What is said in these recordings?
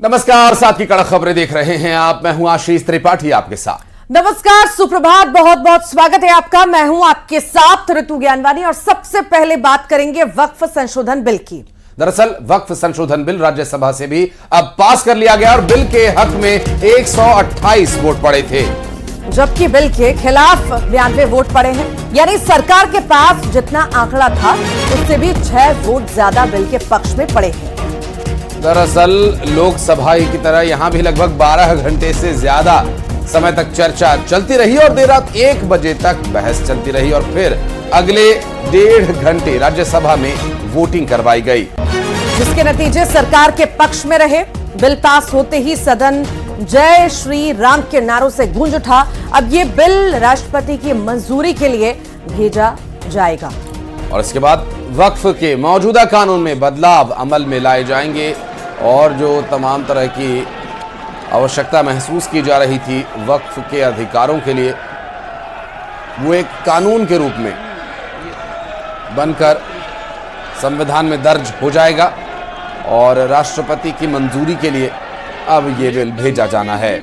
नमस्कार, साथ की कड़क खबरें देख रहे हैं आप। मैं हूं आशीष त्रिपाठी आपके साथ। नमस्कार, सुप्रभात, बहुत बहुत स्वागत है आपका। मैं हूं आपके साथ ऋतु ज्ञानवानी और सबसे पहले बात करेंगे वक्फ संशोधन बिल की। दरअसल वक्फ संशोधन बिल राज्यसभा से भी अब पास कर लिया गया और बिल के हक में 128 वोट पड़े थे, जबकि बिल के खिलाफ 92 वोट पड़े हैं। यानी सरकार के पास जितना आंकड़ा था उससे भी 6 वोट ज्यादा बिल के पक्ष में पड़े हैं। दरअसल लोकसभा की तरह यहां भी लगभग 12 घंटे से ज्यादा समय तक चर्चा चलती रही और देर रात 1 बजे तक बहस चलती रही और फिर अगले 1.5 घंटे राज्यसभा में वोटिंग करवाई गई, जिसके नतीजे सरकार के पक्ष में रहे। बिल पास होते ही सदन जय श्री राम के नारों से गूंज उठा। अब ये बिल राष्ट्रपति की मंजूरी के लिए भेजा जाएगा और इसके बाद वक्फ के मौजूदा कानून में बदलाव अमल में लाए जाएंगे और जो तमाम तरह की आवश्यकता महसूस की जा रही थी वक्फ के अधिकारों के लिए, वो एक कानून के रूप में बनकर संविधान में दर्ज हो जाएगा और राष्ट्रपति की मंजूरी के लिए अब ये बिल भेजा जाना है।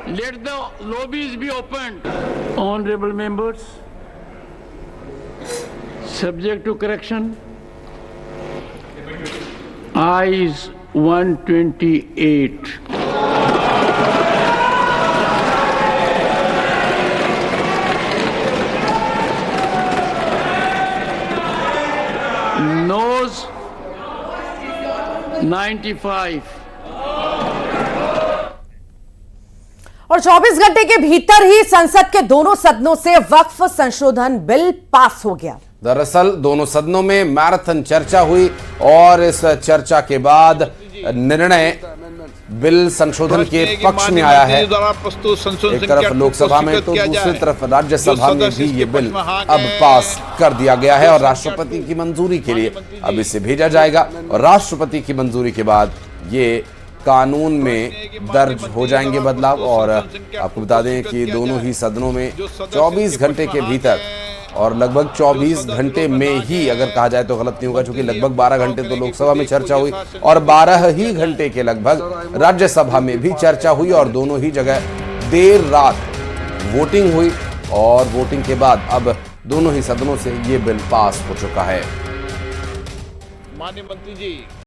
Let the lobbies be opened. Honorable members, subject to correction, ayes 128. Noes 95. और 24 घंटे के भीतर ही संसद के दोनों सदनों से वक्फ संशोधन बिल पास हो गया। दरअसल दोनों सदनों में मैराथन चर्चा हुई और इस चर्चा के बाद निर्णय बिल संशोधन के पक्ष में आया है। एक तरफ लोकसभा में तो दूसरी तरफ राज्यसभा में भी ये बिल अब पास कर दिया गया है और राष्ट्रपति की मंजूरी के लिए अब इसे भेजा जाएगा और राष्ट्रपति की मंजूरी के बाद ये कानून में दर्ज हो जाएंगे बदलाव। और आपको बता दें कि दोनों ही सदनों में 24 घंटे के भीतर और लगभग 24 घंटे में ही, अगर कहा जाए तो गलत नहीं होगा, क्योंकि लगभग 12 घंटे तो लोकसभा में चर्चा हुई और 12 ही घंटे के लगभग राज्यसभा में भी चर्चा हुई और दोनों ही जगह देर रात वोटिंग हुई और वोटिंग के बाद अब दोनों ही सदनों से ये बिल पास हो चुका है। माननीय मंत्री जी।